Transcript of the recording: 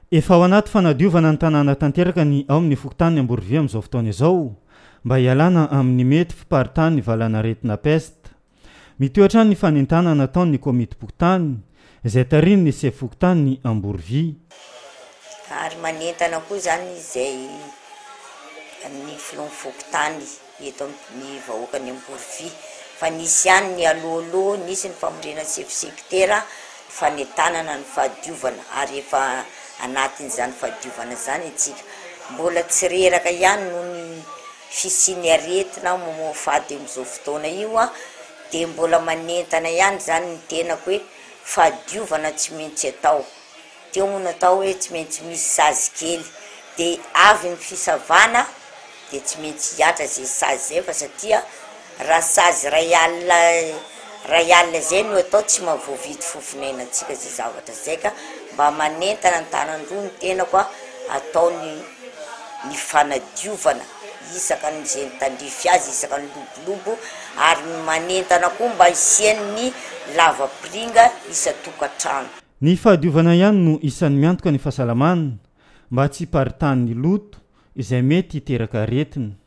Efa ao anaty fanadiovana ny tanàna tanteraka ny ao amin'ny fokontany Amborovia amin'izao fotoana izao mba hialana amin'ny mety fiparitany valana retina peste. Mitoetra ny fanentana nataon'ny komity fokontany izay tarin'ny sefo fokontany ny Amborovia. Ary manentana koa zany izay ny filon'ny fokontany eto amin'ny vahoakany Amborovia fa nisy ihany ny alohaloha nisy ny famorena sefo sekitera fanentanana ny fahadiovana ary efa anatin'izany fahadiovana zany itsika mbola tsy reraka ihany noho ny fisiany aretina mamoafady amin'izao fotoana io de mbola manentana ihany zany ny tenako hoe fahadiovana tsy maintsy atao. Teo moa natao hoe tsy maintsy misy sazy kely de avy ny fisavana de tsy maintsy hiatra zay sazy zay fa satria raha sazy ray alina zay no atao tsy mahavoavity fofonainantsika zay zavatra zay ka mba manentana ny tanandroa ny tenako atao ny fanadiovana isaka n'izay nitandrify azy isaka ny lobolobo ary manentana koa mba hisian'ny lavapiringa isa-tokantrano. Ny fahadiovana ihany no isan'ny miantoka ny fahasalamana mba tsy hiparitany loto izay mety hiteraka aretina.